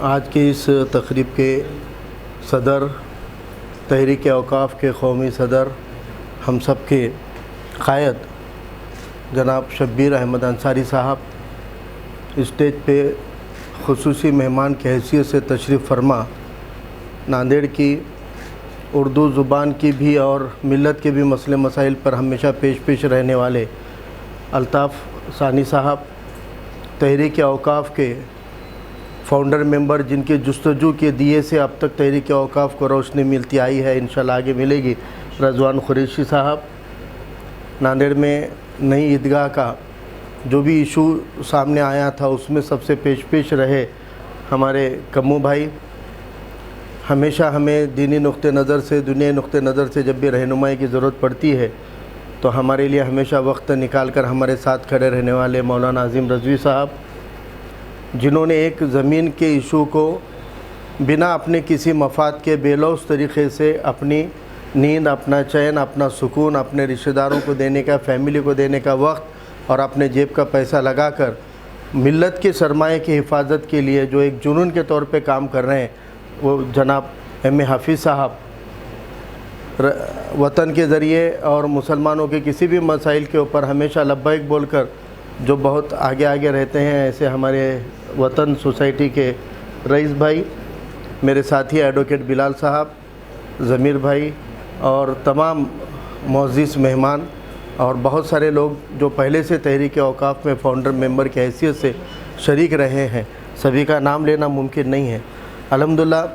आज की इस तकरीब के सदर, तहरीक औकाफ़ के कौमी सदर, हम सब के क़ायद जनाब शब्बीर अहमद अंसारी साहब स्टेज पे ख़ुसूसी मेहमान की हैसियत से तशरीफ़ फरमा नांदेड़ की उर्दू ज़ुबान की भी और मिलत के भी मसले मसाइल पर हमेशा पेश रहने वाले अल्ताफ़ सानी साहब, तहरीक औकाफ़ के फ़ाउंडर मेंबर, जिनके जुस्तजू के दिए से अब तक तहरीक औकाफ़ को रोशनी मिलती आई है, इंशाल्लाह आगे मिलेगी, रज़वान कुरैशी साहब, नांदेड़ में नई ईदगाह का जो भी इशू सामने आया था उसमें सबसे पेश रहे हमारे कम्मू भाई। हमेशा हमें दीनी नुक्ते नज़र से, दुनियाई नुक्ते नज़र से जब भी रहनुमाई की ज़रूरत पड़ती है तो हमारे लिए हमेशा वक्त निकाल कर हमारे साथ खड़े रहने वाले मौलाना अज़ीम रज़वी साहब, जिन्होंने एक ज़मीन के इशू को बिना अपने किसी मफाद के बेलौस तरीक़े से अपनी नींद, अपना चैन, अपना सुकून अपने रिश्तेदारों को देने का, फैमिली को देने का वक्त और अपने जेब का पैसा लगाकर मिल्लत के सरमाए की हिफाजत के लिए जो एक जुनून के तौर पे काम कर रहे हैं, वो जनाब एम.ए. हाफिज़ साहब वतन के ज़रिए और मुसलमानों के किसी भी मसाइल के ऊपर हमेशा लब्बैक बोलकर जो बहुत आगे रहते हैं, ऐसे हमारे वतन सोसाइटी के रईस भाई, मेरे साथी एडवोकेट बिलाल साहब, ज़मीर भाई और तमाम मुअज़्ज़िज़ मेहमान और बहुत सारे लोग जो पहले से तहरीक औकाफ़ में फ़ाउंडर मेंबर की हैसियत से शरीक रहे हैं, सभी का नाम लेना मुमकिन नहीं है। अल्हम्दुलिल्लाह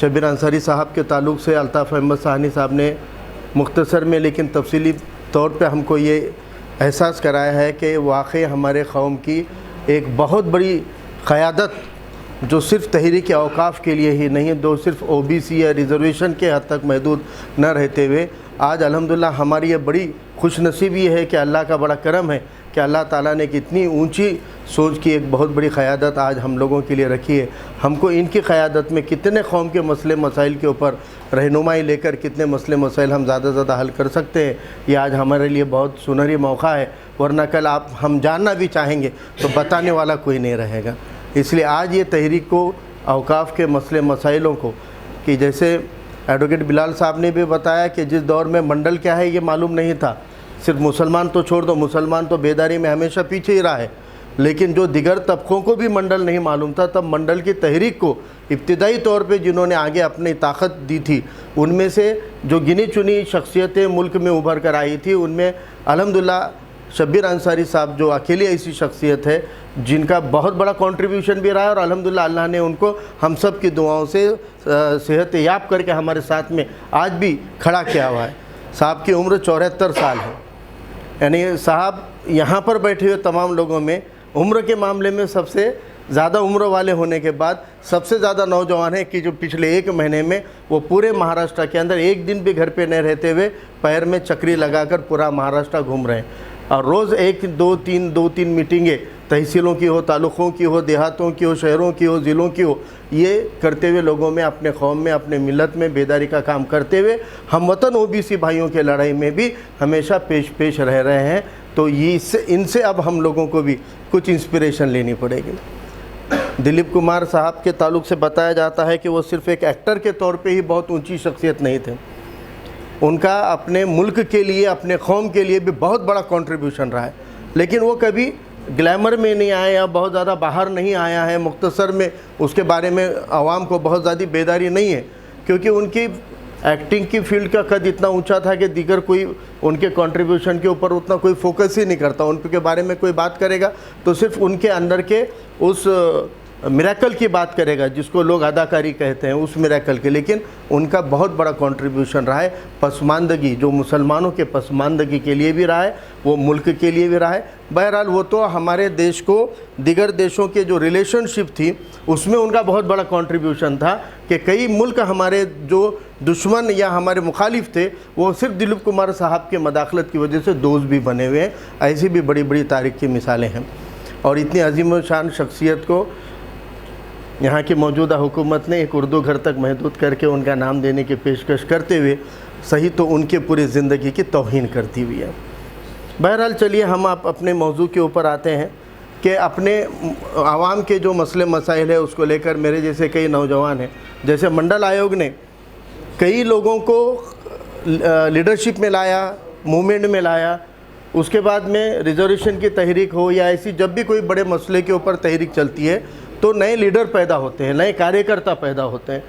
शब्बीर अंसारी साहब के ताल्लुक़ से अल्ताफ़ अहमद सानी साहब ने मुख्तसर में लेकिन तफसीली तौर पे हमको ये एहसास कराया है कि वाक़ई हमारे कौम की एक बहुत बड़ी क़यादत जो सिर्फ़ तहरीक औकाफ़ के लिए ही नहीं, जो सिर्फ़ ओबीसी या रिज़र्वेशन के हद तक महदूद न रहते हुए आज अल्हम्दुलिल्लाह हमारी ये बड़ी खुशनसीबी है कि अल्लाह का बड़ा करम है कि अल्लाह ताला ने कितनी ऊंची सोच की एक बहुत बड़ी क़यादत आज हम लोगों के लिए रखी है। हमको इनकी क़यादत में कितने कौम के मसले मसाइल के ऊपर रहनुमाई लेकर कितने मसले मसाइल हम ज़्यादा से ज़्यादा हल कर सकते हैं, ये आज हमारे लिए बहुत सुनहरी मौका है। वरना कल आप हम जानना भी चाहेंगे तो बताने वाला कोई नहीं रहेगा। इसलिए आज ये तहरीक को औकाफ़ के मसले मसाइलों को, कि जैसे एडवोकेट बिलाल साहब ने भी बताया कि जिस दौर में मंडल क्या है ये मालूम नहीं था, सिर्फ मुसलमान तो छोड़ दो, मुसलमान तो बेदारी में हमेशा पीछे ही रहा है, लेकिन जो दिगर तबक़ों को भी मंडल नहीं मालूम था, तब मंडल की तहरीक को इब्तिदाई तौर पे जिन्होंने आगे अपनी ताकत दी थी, उनमें से जो गिनी चुनी शख्सियतें मुल्क में उभर कर आई थी, उनमें अल्हम्दुलिल्लाह शब्बीर अंसारी साहब जो अकेली ऐसी शख्सियत है जिनका बहुत बड़ा कंट्रीब्यूशन भी रहा है और अल्हम्दुलिल्लाह अल्लाह ने उनको हम सब की दुआओं से सेहत याब करके हमारे साथ में आज भी खड़ा किया हुआ है। साहब की उम्र 74 साल है, यानी साहब यहाँ पर बैठे हुए तमाम लोगों में उम्र के मामले में सबसे ज़्यादा उम्र वाले होने के बाद सबसे ज़्यादा नौजवान है कि जो पिछले एक महीने में वो पूरे महाराष्ट्र के अंदर एक दिन भी घर पे नहीं रहते हुए पैर में चक्री लगाकर पूरा महाराष्ट्र घूम रहे हैं और रोज़ दो तीन मीटिंगें तहसीलों की हो, तालुक़ों की हो, देहातों की हो, शहरों की हो, ज़िलों की हो, ये करते हुए लोगों में, अपने कौम में, अपने मिलत में बेदारी का काम करते हुए हम वतन ओबीसी भाइयों के लड़ाई में भी हमेशा पेश रह रहे हैं। तो ये इनसे अब हम लोगों को भी कुछ इंस्पिरेशन लेनी पड़ेगी। दिलीप कुमार साहब के ताल्लुक़ से बताया जाता है कि वो सिर्फ़ एक एक्टर के तौर पे ही बहुत ऊंची शख्सियत नहीं थे, उनका अपने मुल्क के लिए, अपने कौम के लिए भी बहुत बड़ा कंट्रीब्यूशन रहा है, लेकिन वो कभी ग्लैमर में नहीं आया या बहुत ज़्यादा बाहर नहीं आया है, मुख्तसर में उसके बारे में आवाम को बहुत ज़्यादा बेदारी नहीं है, क्योंकि उनकी एक्टिंग की फील्ड का कद इतना ऊंचा था कि दीगर कोई उनके कंट्रीब्यूशन के ऊपर उतना कोई फोकस ही नहीं करता। उनके बारे में कोई बात करेगा तो सिर्फ उनके अंदर के उस मिरेकल की बात करेगा जिसको लोग अदाकारी कहते हैं, उस मिरेकल के, लेकिन उनका बहुत बड़ा कंट्रीब्यूशन रहा है पसमानदगी, जो मुसलमानों के पसमानदगी के लिए भी रहा है, वो मुल्क के लिए भी रहा है। बहरहाल वो तो हमारे देश को दिगर देशों के जो रिलेशनशिप थी उसमें उनका बहुत बड़ा कंट्रीब्यूशन था कि कई मुल्क हमारे जो दुश्मन या हमारे मुखालिफ थे वो सिर्फ दिलीप कुमार साहब के मदाखलत की वजह से दोस्त भी बने हुए हैं। ऐसी भी बड़ी बड़ी तारीख की मिसालें हैं और इतनी अजीम शान शख्सियत को यहाँ की मौजूदा हुकूमत ने एक उर्दू घर तक महदूद करके उनका नाम देने की पेशकश करते हुए सही तो उनके पूरी ज़िंदगी की तौहीन करती हुई है। बहरहाल चलिए हम आप अपने मौजू के ऊपर आते हैं। कि अपने आवाम के जो मसले मसाइल है उसको लेकर मेरे जैसे कई नौजवान हैं, जैसे मंडल आयोग ने कई लोगों को लीडरशिप में लाया, मूवमेंट में लाया, उसके बाद में रिजर्वेशन की तहरीक हो या ऐसी जब भी कोई बड़े मसले के ऊपर तहरीक चलती है तो नए लीडर पैदा होते हैं, नए कार्यकर्ता पैदा होते हैं।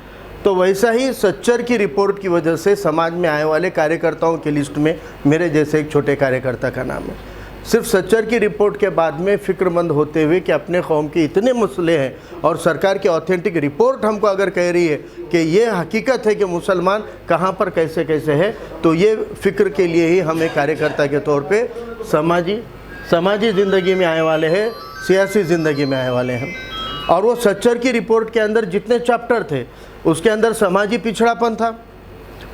तो वैसा ही सच्चर की रिपोर्ट की वजह से समाज में आने वाले कार्यकर्ताओं की लिस्ट में मेरे जैसे एक छोटे कार्यकर्ता का नाम है। सिर्फ सच्चर की रिपोर्ट के बाद में फ़िक्रमंद होते हुए कि अपने कौम के इतने मसले हैं और सरकार की ऑथेंटिक रिपोर्ट हमको अगर कह रही है कि ये हकीकत है कि मुसलमान कहाँ पर कैसे कैसे है, तो ये फ़िक्र के लिए ही हम एक कार्यकर्ता के तौर पे समाजी ज़िंदगी में आने वाले हैं, सियासी ज़िंदगी में आने वाले हैं। और वो सच्चर की रिपोर्ट के अंदर जितने चैप्टर थे उसके अंदर समाजी पिछड़ापन था,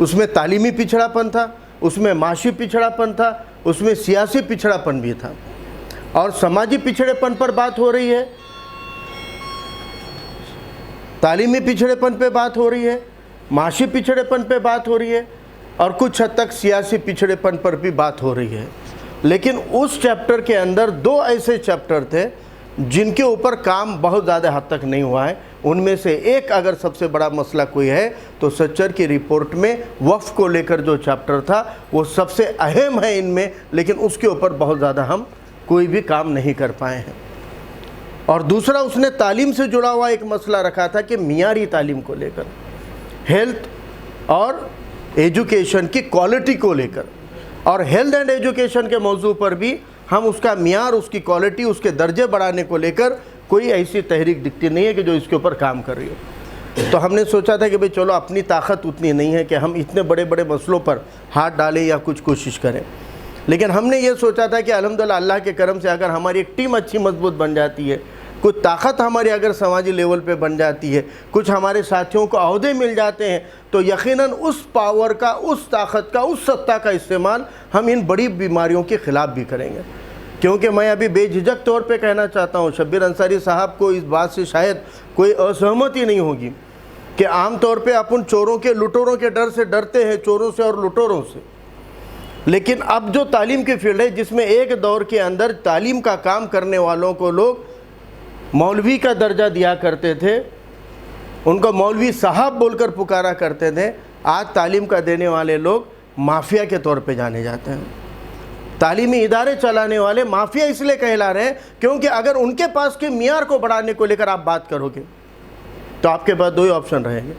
उसमें तालीमी पिछड़ापन था, उसमें माशी पिछड़ापन था, उसमें सियासी पिछड़ापन भी था। और समाजी पिछड़ेपन पर बात हो रही है, तालीमी पिछड़ेपन पे बात हो रही है, माशी पिछड़ेपन पे बात हो रही है और कुछ हद तक सियासी पिछड़ेपन पर भी बात हो रही है। लेकिन उस चैप्टर के अंदर दो ऐसे चैप्टर थे जिनके ऊपर काम बहुत ज़्यादा हद तक नहीं हुआ है। उनमें से एक अगर सबसे बड़ा मसला कोई है तो सच्चर की रिपोर्ट में वक्फ को लेकर जो चैप्टर था वो सबसे अहम है इनमें, लेकिन उसके ऊपर बहुत ज़्यादा हम कोई भी काम नहीं कर पाए हैं। और दूसरा उसने तालीम से जुड़ा हुआ एक मसला रखा था कि मियारी तालीम को लेकर, हेल्थ और एजुकेशन की क्वालिटी को लेकर, और हेल्थ एंड एजुकेशन के मौजू पर भी हम उसका मियार, उसकी क्वालिटी, उसके दर्जे बढ़ाने को लेकर कोई ऐसी तहरीक दिखती नहीं है कि जो इसके ऊपर काम कर रही हो। तो हमने सोचा था कि भाई चलो, अपनी ताकत उतनी नहीं है कि हम इतने बड़े बड़े मसलों पर हाथ डालें या कुछ कोशिश करें, लेकिन हमने ये सोचा था कि अल्हम्दुलिल्लाह अल्लाह के करम से अगर हमारी एक टीम अच्छी मजबूत बन जाती है, कुछ ताकत हमारी अगर समाजी लेवल पे बन जाती है, कुछ हमारे साथियों को अहदे मिल जाते हैं, तो यकीनन उस पावर का, उस ताकत का, उस सत्ता का इस्तेमाल हम इन बड़ी बीमारियों के ख़िलाफ़ भी करेंगे। क्योंकि मैं अभी बेझिझक तौर पे कहना चाहता हूँ, शब्बीर अंसारी साहब को इस बात से शायद कोई असहमति नहीं होगी कि आम तौर पे अपन चोरों के, लुटेरों के डर से डरते हैं, चोरों से और लुटेरों से, लेकिन अब जो तालीम की फील्ड है जिसमें एक दौर के अंदर तालीम का काम करने वालों को लोग मौलवी का दर्जा दिया करते थे, उनको मौलवी साहब बोलकर पुकारा करते थे, आज तालीम का देने वाले लोग माफिया के तौर पे जाने जाते हैं। तालीमी इदारे चलाने वाले माफिया इसलिए कहला रहे हैं क्योंकि अगर उनके पास के मियार को बढ़ाने को लेकर आप बात करोगे तो आपके पास दो ही ऑप्शन रहेंगे।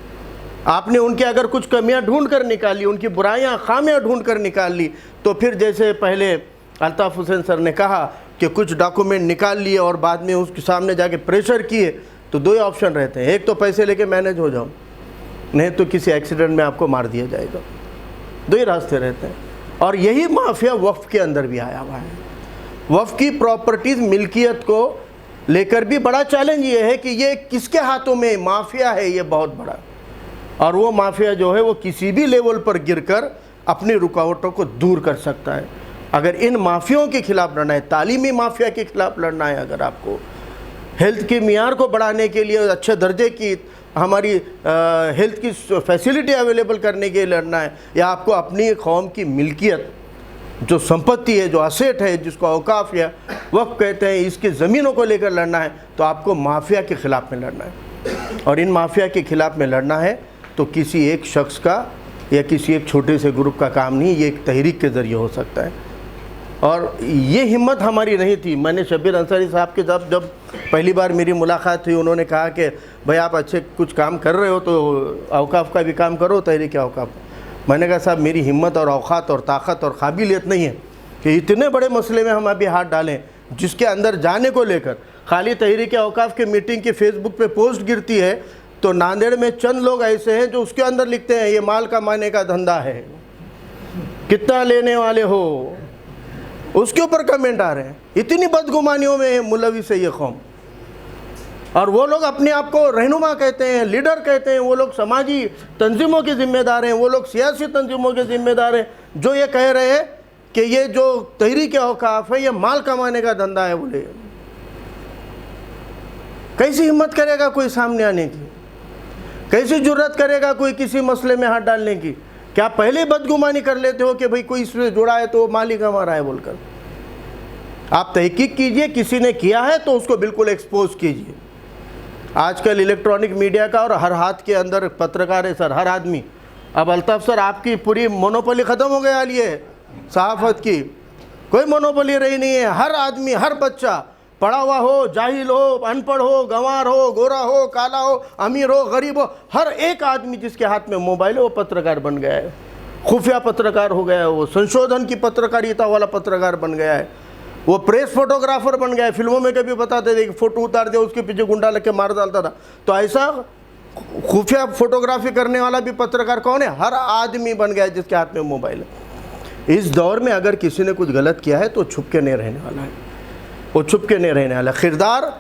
आपने उनके अगर कुछ कमियां ढूंढ कर निकाली, उनकी बुराइयां, खामियां ढूंढ कर निकाल ली, तो फिर जैसे पहले अल्ताफ़ हुसैन सर ने कहा कि कुछ डॉक्यूमेंट निकाल लिए और बाद में उसके सामने जाके प्रेशर किए, तो दो ही ऑप्शन रहते हैं, एक तो पैसे लेके मैनेज हो जाओ, नहीं तो किसी एक्सीडेंट में आपको मार दिया जाएगा। दो ही रास्ते रहते हैं। और यही माफिया वक्फ के अंदर भी आया हुआ है। वक्फ की प्रॉपर्टीज़, मिल्कियत को लेकर भी बड़ा चैलेंज ये है कि ये किसके हाथों में माफिया है, ये बहुत बड़ा। और वो माफिया जो है वो किसी भी लेवल पर गिरकर अपनी रुकावटों को दूर कर सकता है। अगर इन माफियों के खिलाफ लड़ना है, तालीमी माफिया के खिलाफ लड़ना है, अगर आपको हेल्थ के मियार को बढ़ाने के लिए, अच्छे दर्जे की हमारी हेल्थ की फैसिलिटी अवेलेबल करने के लिए लड़ना है, या आपको अपनी कौम की मिल्कियत, जो संपत्ति है, जो असेट है, जिसको औकाफ या वक्फ कहते हैं, इसकी ज़मीनों को लेकर लड़ना है, तो आपको माफिया के ख़िलाफ़ में लड़ना है। और इन माफिया के ख़िलाफ़ में लड़ना है तो किसी एक शख्स का या किसी एक छोटे से ग्रुप का काम नहीं, ये एक तहरीक के ज़रिए हो सकता है। और ये हिम्मत हमारी नहीं थी। मैंने शब्बीर अंसारी साहब के जब पहली बार मेरी मुलाकात हुई, उन्होंने कहा कि भाई आप अच्छे कुछ काम कर रहे हो तो औकाफ का भी काम करो, तहरीक औकाफ। मैंने कहा साहब, मेरी हिम्मत और औकात और ताकत और काबिलियत नहीं है कि इतने बड़े मसले में हम अभी हाथ डालें, जिसके अंदर जाने को लेकर खाली तहरीक औकाफ की मीटिंग की फेसबुक पे पोस्ट गिरती है तो नांदेड़ में चंद लोग ऐसे हैं जो उसके अंदर लिखते हैं ये माल कमाने का धंधा है, कितना लेने वाले हो, उसके ऊपर कमेंट आ रहे हैं। इतनी बदगुमानियों में है मुलवी से ये कौम। और वो लोग अपने आप को रहनुमा कहते हैं, लीडर कहते हैं, वो लोग समाजी तंजीमों के ज़िम्मेदार हैं, वो लोग सियासी तंजीमों के ज़िम्मेदार हैं, जो ये कह रहे हैं कि ये जो तहरीक औकाफ है ये माल कमाने का धंधा है। बोले कैसी हिम्मत करेगा कोई सामने आने की, कैसी जुर्रत करेगा कोई किसी मसले में हाथ डालने की? क्या पहले बदगुमानी कर लेते हो कि भाई कोई इससे जुड़ा है तो मालिक हमारा है बोलकर? आप तहकीक कीजिए, किसी ने किया है तो उसको बिल्कुल एक्सपोज कीजिए। आजकल इलेक्ट्रॉनिक मीडिया का और हर हाथ के अंदर पत्रकार है सर, हर आदमी। अब अल्ताफ सर आपकी पूरी मोनोपोली ख़त्म हो गया, लिए सहाफ़त की कोई मोनोपोली रही नहीं है। हर आदमी, हर बच्चा, पढ़ा हुआ हो, जाहिल हो, अनपढ़ हो, गंवार हो, गोरा हो, काला हो, अमीर हो, गरीब हो, हर एक आदमी जिसके हाथ में मोबाइल है वो पत्रकार बन गया है, खुफिया पत्रकार हो गया है, वो संशोधन की पत्रकारिता वाला पत्रकार बन गया है, वो प्रेस फोटोग्राफर बन गया है। फिल्मों में कभी बताते थे कि फ़ोटो उतार दिया, उसके पीछे गुंडा लग के मार डालता था। तो ऐसा खुफिया फोटोग्राफी करने वाला भी पत्रकार कौन है? हर आदमी बन गया है जिसके हाथ में मोबाइल है। इस दौर में अगर किसी ने कुछ गलत किया है तो छुप के नहीं रहने वाला है, वो छुप के नहीं रहने वाला। किरदार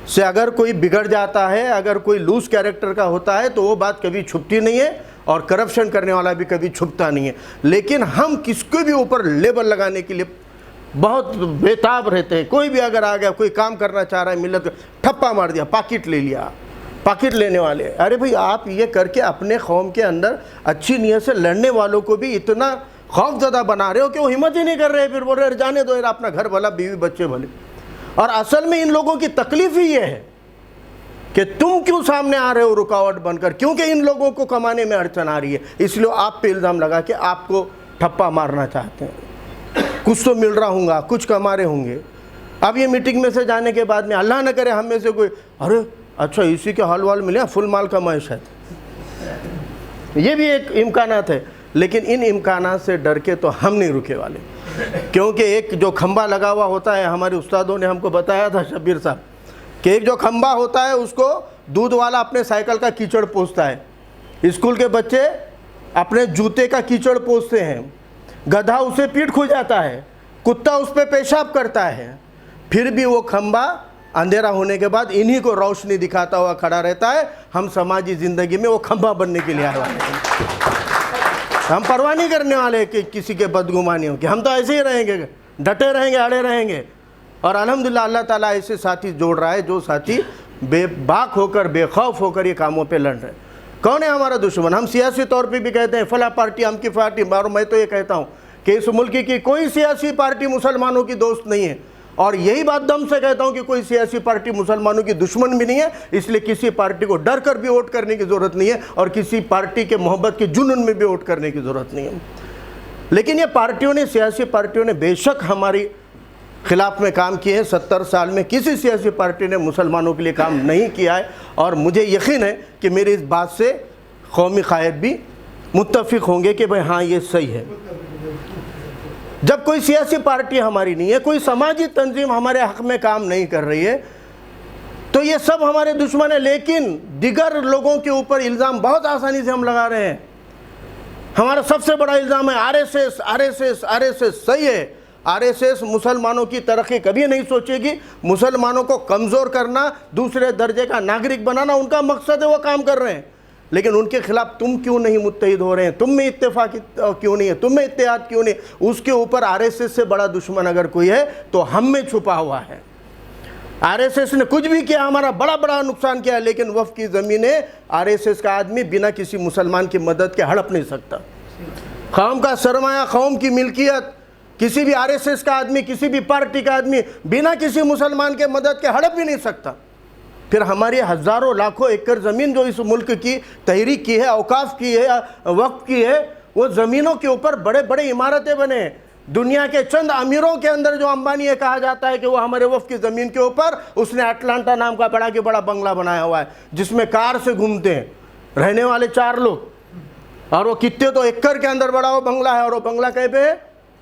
से अगर कोई बिगड़ जाता है, अगर कोई लूज कैरेक्टर का होता है तो वो बात कभी छुपती नहीं है, और करप्शन करने वाला भी कभी छुपता नहीं है। लेकिन हम किसके भी ऊपर लेबल लगाने के लिए बहुत बेताब रहते हैं। कोई भी अगर आ गया, कोई काम करना चाह रहा है, मिलत ठप्पा मार दिया, पाकिट ले लिया, पाकिट लेने वाले। अरे भाई, आप ये करके अपने कौम के अंदर अच्छी नीयत से लड़ने वालों को भी इतना खौफजदा बना रहे हो कि वो हिम्मत ही नहीं कर रहे। फिर बोल रहे जाने दो यार, अपना घर भला, बीवी बच्चे भले। और असल में इन लोगों की तकलीफ ही ये है कि तुम क्यों सामने आ रहे हो रुकावट बनकर, क्योंकि इन लोगों को कमाने में अड़चन आ रही है, इसलिए आप पे इल्ज़ाम लगा के आपको ठप्पा मारना चाहते हैं। कुछ तो मिल रहा होगा, कुछ कमा रहे होंगे। अब ये मीटिंग में से जाने के बाद में अल्लाह न करे हम में से कोई, अरे अच्छा इसी के हाल वाल मिले, फुल माल कमाए शायद, ये भी एक इम्कानात है। लेकिन इन इम्कानात से डर के तो हम नहीं रुके वाले, क्योंकि एक जो खंबा लगा हुआ होता है, हमारे उस्तादों ने हमको बताया था शब्बीर साहब, कि एक जो खंबा होता है उसको दूध वाला अपने साइकिल का कीचड़ पोंछता है, स्कूल के बच्चे अपने जूते का कीचड़ पोंछते हैं, गधा उसे पीठ खुजाता है, कुत्ता उस पर पेशाब करता है, फिर भी वो खंबा अंधेरा होने के बाद इन्हीं को रोशनी दिखाता हुआ खड़ा रहता है। हम समाजी ज़िंदगी में वो खंबा बनने के लिए आए वाले हैं। हम परवाह नहीं करने वाले कि किसी के बदगुमानियों की, हम तो ऐसे ही रहेंगे, डटे रहेंगे, अड़े रहेंगे। और अल्हम्दुलिल्लाह अल्लाह ताला ऐसे साथी जोड़ रहा है जो साथी बेबाक होकर, बेखौफ होकर ये कामों पे लड़ रहे हैं। कौन है हमारा दुश्मन? हम सियासी तौर पे भी कहते हैं फला पार्टी, हम की पार्टी, और मैं तो ये कहता हूँ कि इस मुल्क की कोई सियासी पार्टी मुसलमानों की दोस्त नहीं है, और यही बात दम से कहता हूँ कि कोई सियासी पार्टी मुसलमानों की दुश्मन भी नहीं है। इसलिए किसी पार्टी को डर कर भी वोट करने की ज़रूरत नहीं है, और किसी पार्टी के मोहब्बत के जुनून में भी वोट करने की ज़रूरत नहीं है। लेकिन ये पार्टियों ने, सियासी पार्टियों ने बेशक हमारी खिलाफ में काम किए हैं। 70 साल में किसी सियासी पार्टी ने मुसलमानों के लिए काम नहीं किया है, और मुझे यकीन है कि मेरी इस बात से कौमी कायद भी मुत्तफिक होंगे कि भाई हाँ ये सही है। जब कोई सियासी पार्टी हमारी नहीं है, कोई समाजी तंजीम हमारे हक़ में काम नहीं कर रही है, तो ये सब हमारे दुश्मन है। लेकिन दिगर लोगों के ऊपर इल्ज़ाम बहुत आसानी से हम लगा रहे हैं। हमारा सबसे बड़ा इल्ज़ाम है आरएसएस, आरएसएस, आरएसएस। सही है, आरएसएस मुसलमानों की तरक्की कभी नहीं सोचेगी। मुसलमानों को कमज़ोर करना, दूसरे दर्जे का नागरिक बनाना उनका मकसद है, वो काम कर रहे हैं। लेकिन उनके खिलाफ तुम क्यों नहीं मुत्तहिद हो रहे हैं? तुम में इत्तेफाक क्यों नहीं है? तुम में इत्तेहाद क्यों नहीं? उसके ऊपर आरएसएस से बड़ा दुश्मन अगर कोई है तो हम में छुपा हुआ है। आरएसएस ने कुछ भी किया, हमारा बड़ा बड़ा नुकसान किया, लेकिन वफ़ की ज़मीनें आरएसएस का आदमी बिना किसी मुसलमान की मदद के हड़प नहीं सकता। कौम का सरमाया, कौम की मिल्कियत किसी भी आरएसएस का आदमी, किसी भी पार्टी का आदमी बिना किसी मुसलमान के मदद के हड़प भी नहीं सकता। फिर हमारी हज़ारों लाखों एकड़ ज़मीन जो इस मुल्क की तहरीक की है, औकाफ की है, वक्फ की है, वो ज़मीनों के ऊपर बड़े बड़े इमारतें बने। दुनिया के चंद अमीरों के अंदर जो अंबानी है, कहा जाता है कि वो हमारे वक्फ की ज़मीन के ऊपर उसने अटलांटा नाम का बड़ा के बड़ा बंगला बनाया हुआ है, जिसमें कार से घूमते हैं रहने वाले 4 लोग। और वो कितने तो एकड़ के अंदर बड़ा वो बंगला है, और वो बंगला कहीं पे?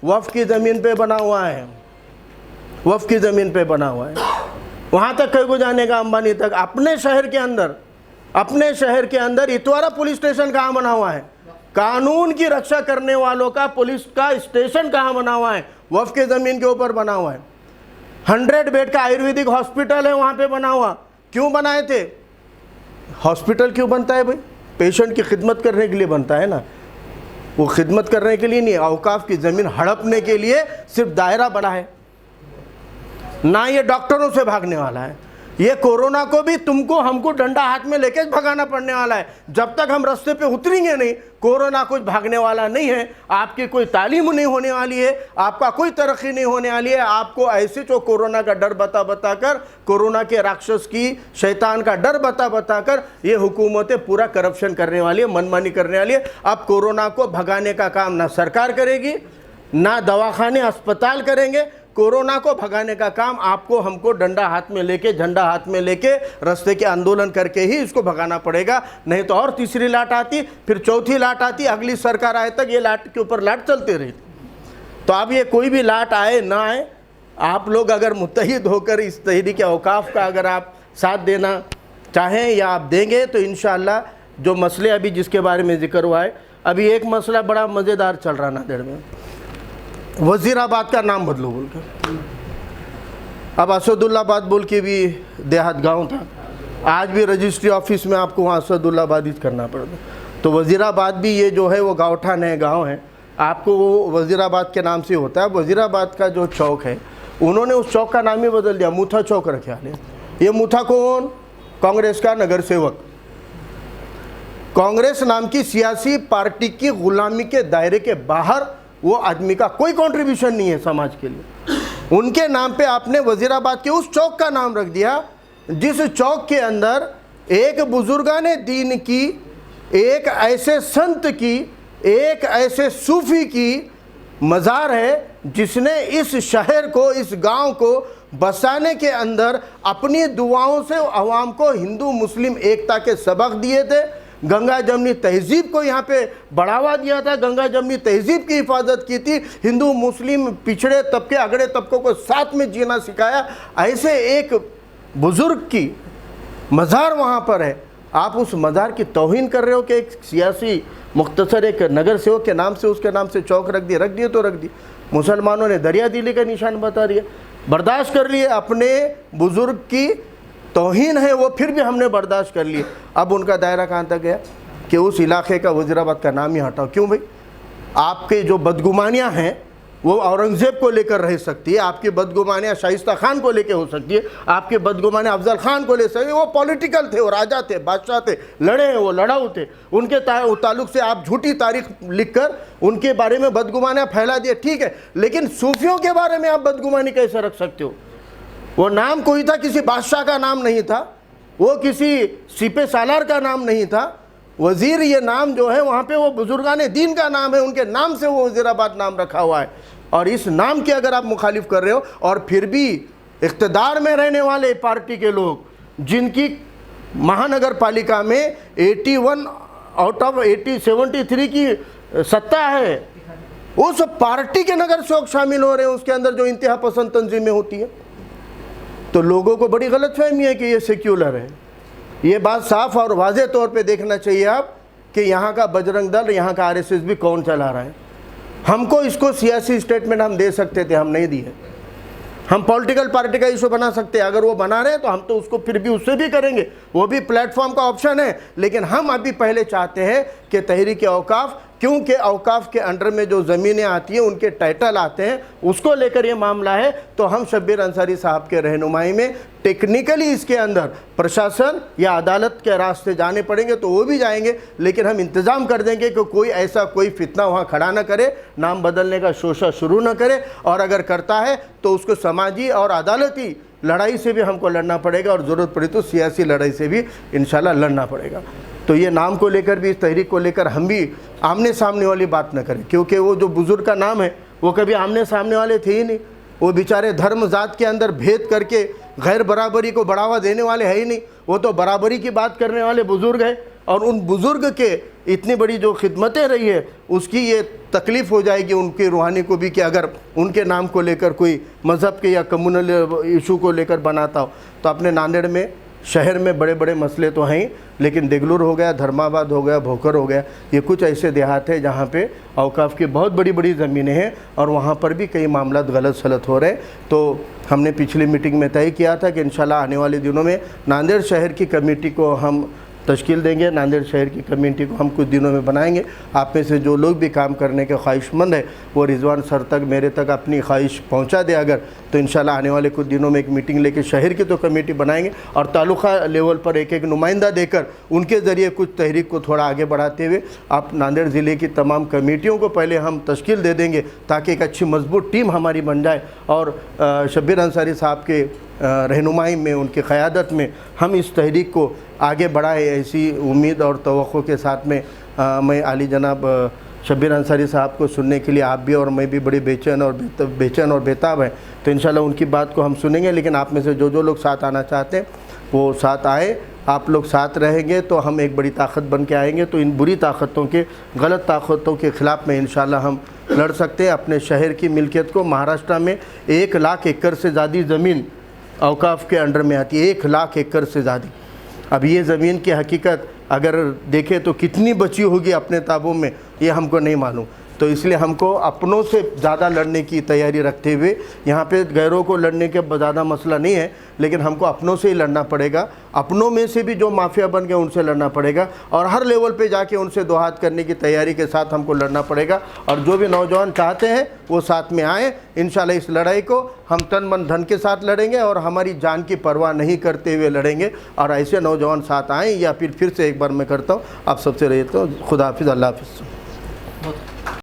वक्फ की ज़मीन पे बना हुआ है, वक्फ की ज़मीन पे बना हुआ है। वहाँ तक कहीं को जाने का, अंबानी तक। अपने शहर के अंदर इतवारा पुलिस स्टेशन कहाँ बना हुआ है? कानून की रक्षा करने वालों का पुलिस का स्टेशन कहाँ बना हुआ है? वक्फ के ज़मीन के ऊपर बना हुआ है। 100 बेड का आयुर्वेदिक हॉस्पिटल है वहाँ पे बना हुआ। क्यों बनाए थे? हॉस्पिटल क्यों बनता है भाई? पेशेंट की खिदमत करने के लिए बनता है ना, वो खिदमत करने के लिए नहीं। औकाफ की ज़मीन हड़पने के लिए सिर्फ दायरा बड़ा है ना, ये डॉक्टरों से भागने वाला है। ये कोरोना को भी तुमको हमको डंडा हाथ में लेके भगाना पड़ने वाला है। जब तक हम रास्ते पे उतरेंगे नहीं, कोरोना कुछ भागने वाला नहीं है। आपकी कोई तालीम नहीं होने वाली है, आपका कोई तरक्की नहीं होने वाली है। आपको ऐसे जो कोरोना का डर बता बता कर, कोरोना के राक्षस की, शैतान का डर बता बता कर ये हुकूमतें पूरा करप्शन करने वाली है, मनमानी करने वाली है। अब कोरोना को भगाने का काम ना सरकार करेगी, ना दवाखाने अस्पताल करेंगे। कोरोना को भगाने का काम आपको हमको डंडा हाथ में लेके, झंडा हाथ में लेके रास्ते के आंदोलन करके ही इसको भगाना पड़ेगा। नहीं तो और तीसरी लाट आती, फिर चौथी लाट आती, अगली सरकार आए तक ये लाट के ऊपर लाट चलते रही। तो अब ये कोई भी लाट आए ना आए, आप लोग अगर मुत्तहिद होकर इस तहरीक औकाफ का अगर आप साथ देना चाहें या आप देंगे तो इंशाअल्लाह जो मसले अभी जिसके बारे में जिक्र हुआ है, अभी एक मसला बड़ा मज़ेदार चल रहा नांदेड़ में, वज़ीराबाद का नाम बदलो बोल कर। अब असदुल्लाबाद बोल के भी देहात गांव था, आज भी रजिस्ट्री ऑफिस में आपको वहाँ असदुल्लाबाद ही करना पड़ता। तो वज़ीराबाद भी ये जो है वो गाँवठान है, गांव है, आपको वो वज़ीराबाद के नाम से होता है। वज़ीराबाद का जो चौक है उन्होंने उस चौक का नाम ही बदल दिया, मूथा चौक रखा है। ये मूथा कौन? कांग्रेस का नगर सेवक, कांग्रेस नाम की सियासी पार्टी की गुलामी के दायरे के बाहर वो आदमी का कोई कंट्रीब्यूशन नहीं है समाज के लिए। उनके नाम पे आपने वज़ीराबाद के उस चौक का नाम रख दिया जिस चौक के अंदर एक बुजुर्गाने दीन की, एक ऐसे संत की, एक ऐसे सूफी की मज़ार है जिसने इस शहर को, इस गांव को बसाने के अंदर अपनी दुआओं से अवाम को हिंदू मुस्लिम एकता के सबक दिए थे। गंगा जमनी तहजीब को यहाँ पे बढ़ावा दिया था, गंगा जमनी तहजीब की हिफाजत की थी, हिंदू मुस्लिम पिछड़े तबके अगड़े तबकों को साथ में जीना सिखाया। ऐसे एक बुज़ुर्ग की मज़ार वहाँ पर है, आप उस मज़ार की तौहीन कर रहे हो कि एक सियासी मुख्तसर एक नगर सेवक के नाम से उसके नाम से चौक रख दिए तो रख दी। मुसलमानों ने दरिया दिली का निशान बता दिया, बर्दाश्त कर लिए। अपने बुज़ुर्ग की तौहीन है वो फिर भी हमने बर्दाश्त कर लिए। अब उनका दायरा कहाँ तक गया कि उस इलाके का वज़ीराबाद का नाम ही हटाओ। क्यों भाई? आपके जो बदगुमानियाँ हैं वो औरंगज़ेब को लेकर रह सकती है, आपकी बदगुमानियाँ शाइस्ता खान को लेकर हो सकती है, आपकी बदगुमानियाँ अफजल खान को ले सकती है। वो पॉलिटिकल थे, वो राजा थे, बादशाह थे, लड़े हैं, वो लड़ाऊ थे। उनके ताल्लुक से आप झूठी तारीख लिखकर उनके बारे में बदगुमानियाँ फैला दिए, ठीक है, लेकिन सूफियों के बारे में आप बदगुमानी कैसे रख सकते हो? वो नाम कोई था, किसी बादशाह का नाम नहीं था, वो किसी सिपे सालार का नाम नहीं था। वज़ीर ये नाम जो है वहाँ पे वो बुजुर्गाने दीन का नाम है, उनके नाम से वो वज़ीराबाद नाम रखा हुआ है। और इस नाम के अगर आप मुखालिफ कर रहे हो और फिर भी इक़्तिदार में रहने वाले पार्टी के लोग जिनकी महानगर पालिका में 81 आउट ऑफ 73 की सत्ता है, उस पार्टी के नगर सेवक शामिल हो रहे हैं उसके अंदर जो इंतहा पसंद तंजीमें होती है। तो लोगों को बड़ी गलतफहमी है कि ये सेक्युलर है। ये बात साफ और वाज़ेह तौर पे देखना चाहिए आप कि यहाँ का बजरंग दल, यहाँ का आरएसएस भी कौन चला रहा है। हमको इसको सियासी स्टेटमेंट हम दे सकते थे, हम नहीं दिए। हम पॉलिटिकल पार्टी का इशू बना सकते हैं, अगर वो बना रहे हैं तो हम तो उसको फिर भी उससे भी करेंगे, वो भी प्लेटफॉर्म का ऑप्शन है। लेकिन हम अभी पहले चाहते हैं कि तहरीक औकाफ, क्योंकि औकाफ के अंडर में जो ज़मीनें आती हैं उनके टाइटल आते हैं, उसको लेकर ये मामला है। तो हम शब्बीर अंसारी साहब के रहनुमाई में टेक्निकली इसके अंदर प्रशासन या अदालत के रास्ते जाने पड़ेंगे तो वो भी जाएंगे, लेकिन हम इंतज़ाम कर देंगे कि कोई ऐसा कोई फितना वहाँ खड़ा ना करे, नाम बदलने का शोशा शुरू ना करे, और अगर करता है तो उसको समाजी और अदालती लड़ाई से भी हमको लड़ना पड़ेगा और ज़रूरत पड़ी तो सियासी लड़ाई से भी इंशाल्लाह लड़ना पड़ेगा। तो ये नाम को लेकर भी, इस तहरीक को लेकर हम भी आमने सामने वाली बात न करें, क्योंकि वो जो बुज़ुर्ग का नाम है वो कभी आमने सामने वाले थे ही नहीं। वो बेचारे धर्म जात के अंदर भेद करके गैर बराबरी को बढ़ावा देने वाले है ही नहीं, वो तो बराबरी की बात करने वाले बुज़ुर्ग हैं। और उन बुज़ुर्ग के इतनी बड़ी जो खिदमतें रही है उसकी ये तकलीफ़ हो जाएगी उनकी रूहानी को भी कि अगर उनके नाम को लेकर कोई मज़हब के या कम्युनल इशू को लेकर बनाता हो। तो अपने नांदेड़ में शहर में बड़े बड़े मसले तो हैं ही, लेकिन देगलूर हो गया, धर्माबाद हो गया, भोकर हो गया, ये कुछ ऐसे देहात हैं जहाँ पे औकाफ की बहुत बड़ी बड़ी ज़मीनें हैं और वहाँ पर भी कई मामला गलत सलत हो रहे हैं। तो हमने पिछली मीटिंग में तय किया था कि इंशाल्लाह आने वाले दिनों में नांदेड़ शहर की कमेटी को हम तश्कील देंगे। नांदेड़ शहर की कमेटी को हम कुछ दिनों में बनाएंगे। आप में से जो लोग भी काम करने के ख्वाहिशमंद है वो रिजवान सर तक, मेरे तक अपनी ख्वाहिश पहुंचा दे अगर, तो इंशाल्लाह आने वाले कुछ दिनों में एक मीटिंग लेके शहर की तो कमेटी बनाएंगे और तालुका लेवल पर एक एक नुमाइंदा देकर उनके ज़रिए कुछ तहरीक को थोड़ा आगे बढ़ाते हुए आप नांदेड़ ज़िले की तमाम कमेटियों को पहले हम तश्कील दे देंगे ताकि एक अच्छी मजबूत टीम हमारी बन जाए और शब्बीर अंसारी साहब के रहनुमाई में, उनकी क़यादत में हम इस तहरीक को आगे बढ़ाए। ऐसी उम्मीद और तवक्को के साथ में मैं आली जनाब शब्बीर अंसारी साहब को सुनने के लिए आप भी और मैं भी बड़े बेचैन और बेताब हैं। तो इंशाल्लाह उनकी बात को हम सुनेंगे। लेकिन आप में से जो लोग साथ आना चाहते हैं वो साथ आए। आप लोग साथ रहेंगे तो हम एक बड़ी ताकत बन के आएंगे। तो इन बुरी ताकतों के, गलत ताकतों के ख़िलाफ़ में इंशाल्लाह हम लड़ सकते हैं। अपने शहर की मिल्कियत को, महाराष्ट्र में 1 लाख एकड़ से ज़्यादा ज़मीन औकाफ़ के अंडर में आती है, 1 लाख एकड़ से ज़्यादा। अब ये ज़मीन की हकीकत अगर देखें तो कितनी बची होगी अपने ताबों में, ये हमको नहीं मालूम। तो इसलिए हमको अपनों से ज़्यादा लड़ने की तैयारी रखते हुए, यहाँ पे गैरों को लड़ने के ज़्यादा मसला नहीं है, लेकिन हमको अपनों से ही लड़ना पड़ेगा। अपनों में से भी जो माफिया बन गए उनसे लड़ना पड़ेगा और हर लेवल पे जाके उनसे दो हाथ करने की तैयारी के साथ हमको लड़ना पड़ेगा। और जो भी नौजवान चाहते हैं वो साथ में आए। इंशाल्लाह इस लड़ाई को हम तन मन धन के साथ लड़ेंगे और हमारी जान की परवाह नहीं करते हुए लड़ेंगे। और ऐसे नौजवान साथ आएँ या फिर से एक बार मैं करता हूँ, आप सबसे रहता हूँ। खुदा हाफिज़, अल्लाह हाफिज़।